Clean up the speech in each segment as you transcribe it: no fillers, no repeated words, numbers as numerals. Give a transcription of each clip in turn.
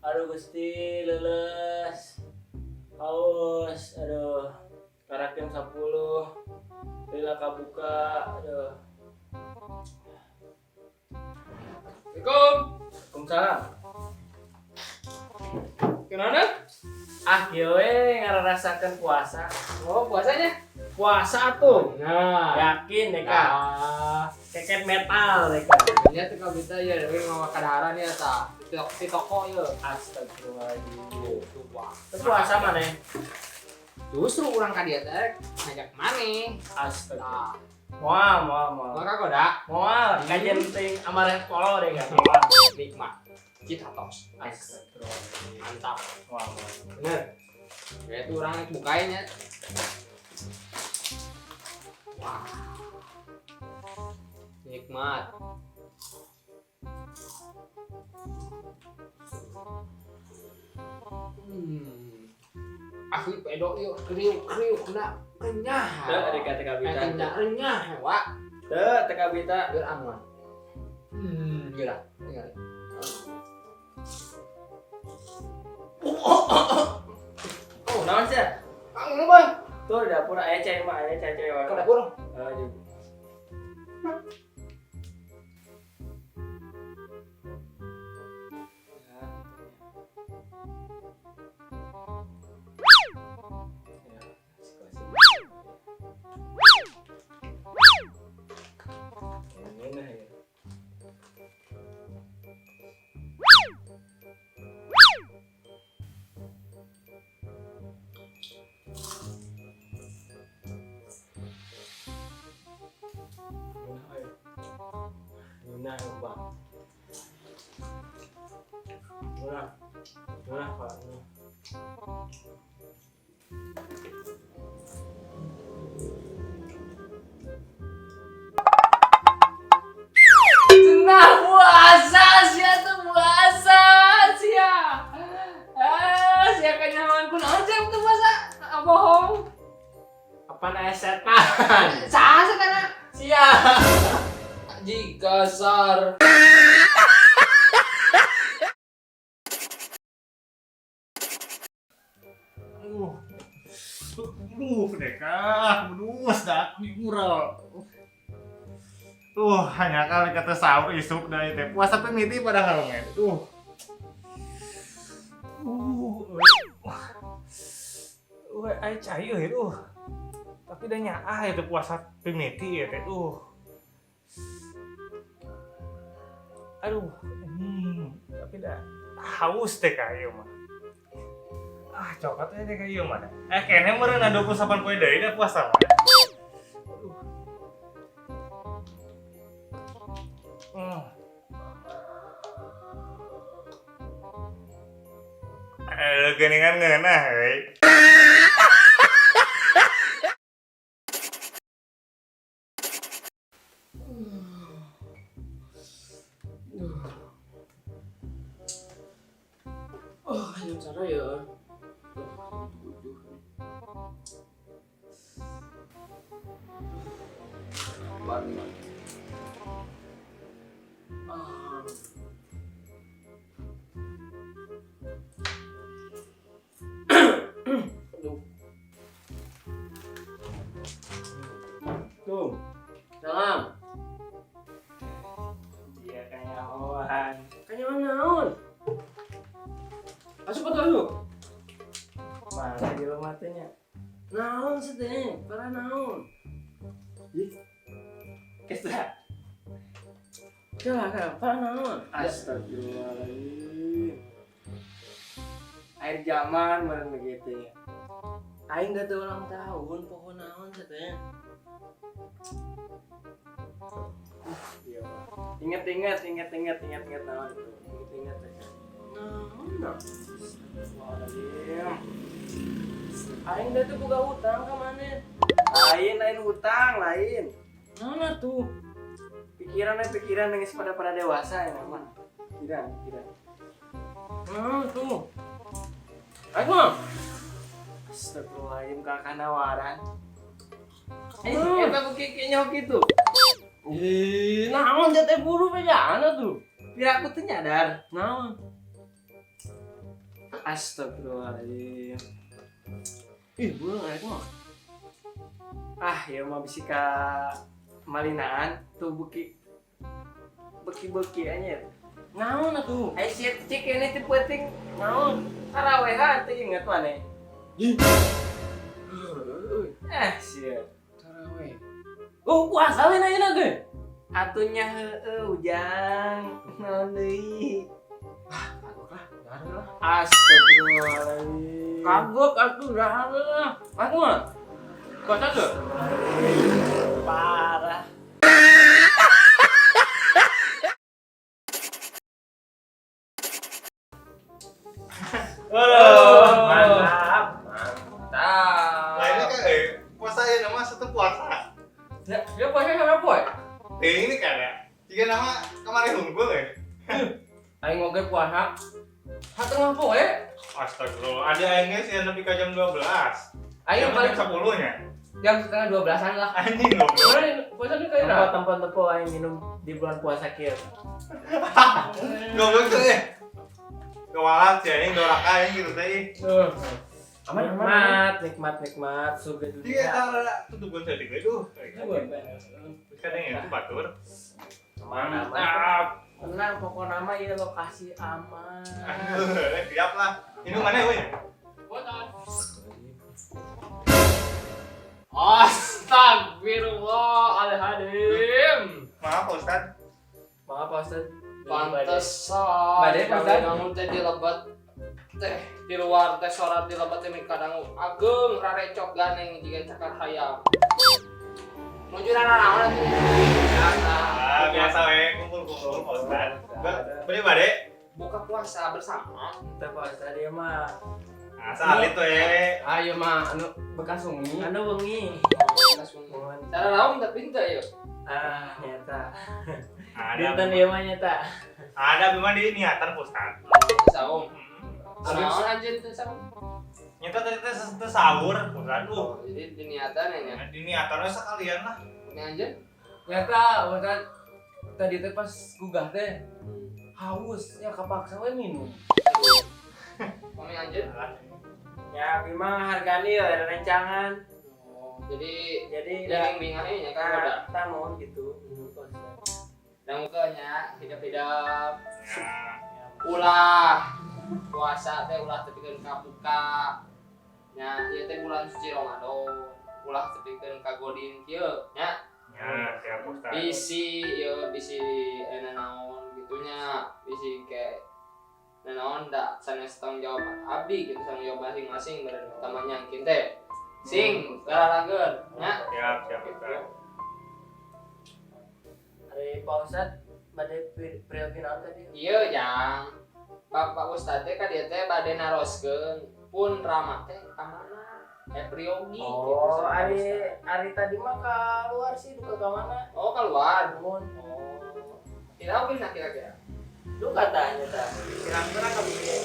Aduh Gusti, leles. Haus, aduh. Karakem 10. Lila kabuka, aduh. Assalamualaikum. Waalaikumsalam. Kenapa? Kieu we ngararasakeun puasa. Oh, puasanya? Puasa tuh. Nah, Yakin deh Kak. Keket metal deh Kak. lihat tuh kita ya, tapi mau kadahara nih ta. Di toko ya. Astagfirullahaladzim. Tuh, wah. Terus puasa mana? Justru orang ka dia teh ngajak maneh. Astagfirullah. Nah, Moal. maka goda Moal, kajian penting amareh polo deh Kak. nikmat. Kita tos. Astagfirullah. Mantap. Moal. Bener. Ya itu orang bukain ya. Wah. Nikmat. Asli pedok yuk kriuk kena renyah. Teu ada kata kabita. Renyah, Wak. Teu teh kabita. Biar aman. Gila. Gila. Oh, naon sih? Kang Bang. Tuh di dapur aya cai mah, aya cai. Ke dapur. Aduh. Murah, Pak. Cenah puasa sia tuh puasa sia. Sia kanyawan kunaon cem tuh puasa. Bohong. Apaan aya setan? Saha satana? Sia. Jika sar. Dekah, menus dah di mural. Hanya kali kata sahur isuk dari teh puasa teh miti padahal men. Ai cai euy Tapi dah nyaah itu puasa teh miti ya teh Aduh, tapi dah haus teh kayu mah. Coklat aja kayak iya mana? Kayaknya meren ada 28 poin dari dah puasa mah. Geningan ngeunah euy. Yang cara ya. Tuh. Salam. Dia kayak hoan. Kanyawan naon? Asup atuh asup. Mana di rumah tehnya? Naon sih teh? Para naon? Kesah. Coba para naon? Astagfirullahaladzim. Air zaman meren begitu ya. Aing udah tuh ulang tahun, pokok naon sih teh? Iya. Ingat naon itu. Ingat ya. Naon? Astagfirullahaladzim. Aing udah tuh buka utang ke mana? Lain hutang, lain. Naon tuh? Pikiran nangis pada dewasa ya mah. Pikiran. Naon tuh? Aing mah. Astagfirullahaladzim kakak nawaran. Eta bukti kayaknya gitu. Naon jatah buru bejana tuh. Piraku tuh nyadar. Naon? Astagfirullahaladzim. Ih, burung anak mah. Ah, ya mah bisi ka malinaan tuh beki aja. Naon atuh? Ai siet cik ini teh penting Naon? karawehan teh inget maneh. Siet. Tarawih. Oh, puasa we na ieu ge. Atunya heueuh Ujang. Naon deui? Kagok lah. Astagfirullahaladzim. Kagok atuh rahan lah. Atuh mah. Puasa ge. Parah. Mantap. Mantap. Nah ini kan puasa ya nama satu puasa. Ya puasa sama poe. Ini kan ya. Jika nama kemarin unggul ya. Aing oge puasa. Hatengah poe. Astagfirullah. Ada aingnya sih lebih ke jam 12. Aing Jam paling 10-nya. jam setengah 12-an lah. Anjing goblok. Mana puasa di kayak Tempo aing minum di bulan puasa kieu. Goblok tuh ya. Kewalat sih anjing dorak aing gitu teh. Nikmat surga Jika dunia. tara tutupan tadi gue duh. Kadang ya itu batur. Mantap. Tenang pokoknya mah ieu lokasi aman. Siap lah. Minum mana we? Astagfirullahaladzim. Maaf Ustaz. Maaf Pak Ustaz. Pantesan. Badai, Pak Ustaz. Kamu teh dilebat teh di luar teh sorat dilebat teh kadang ageng rarecok ganeng jika cakar hayam. Menuju naon atuh. Biasa we kumpul-kumpul Ustaz. Bade bade. Buka puasa bersama. Teh Pak Ustaz dia mah Asal itu ya. Ayo mah anu bekas sungi. anu wengi. Cara naon tapi teu ya. Nyata. Ada. Dinten ieu mah nyata. Ada memang di niatan Ustaz. Saum. Naon anjeun teh saum. Nyata tadi teh sahur Ustaz. Jadi diniatan nya. Di niatan sekalian lah. Ini anjeun. Nyata, Ustaz, tadi teh pas gugah teh haus, ya kapaksa we minum. Kami anjeun. Ya memang harganya ya ada rencangan. Jadi Ya bing-bing aja nya kan udah. kita mau gitu. Dan mukanya hidup-hidup Ya. ulah puasa teh ulah tepikeun ka buka. Nya ieu teh bulan suci Ramadan. Ulah tepikeun ka godin kieu nya. Ya, siap Ustaz. Bisi naon gitunya. Bisi ke naon da sanes tanggung jawab abdi gitu tanggung jawab masing-masing beren utamanya engkin teh. Sing galalageun nya. Siap Ustaz. Hari Pak Ustaz bade prioritas naon tadi? Iya jang Bapak Ustad teh ka dieu teh bade naroskeun pun rama teh ka mana? Priogi Oh, hari tadi mah keluar sih duka ke mana? Oh, keluar. Mun. Oh. Kira-kira. Lu katanya tah. Kira-kira ka bieu.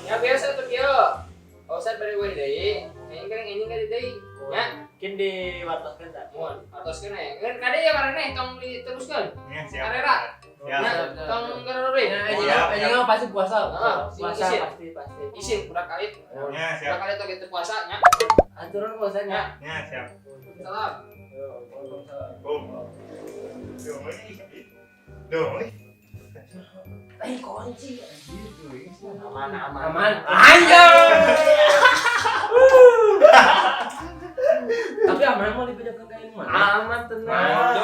Ya biasa tuh kieu. Ustad bade we deui. Ini ka deui. Ya, Mungkin diwartoskeun tah. mun atoskeun we. Ngeun kade ya marane tong diteruskeun. Ya, siap. Karera. Siap. Ya, tong geureureun. Anjing mah pasti puasa. Heeh, Puasa isin. pasti. Isin budak kalit. Ya, siap. Budak kalit oge teu puasa nya. Aturan puasanya. Ya, siap. Salam. Dong. Kunci. Aman. Aman. Tapi aman mau dibedakan kayak mana? Aman tenang.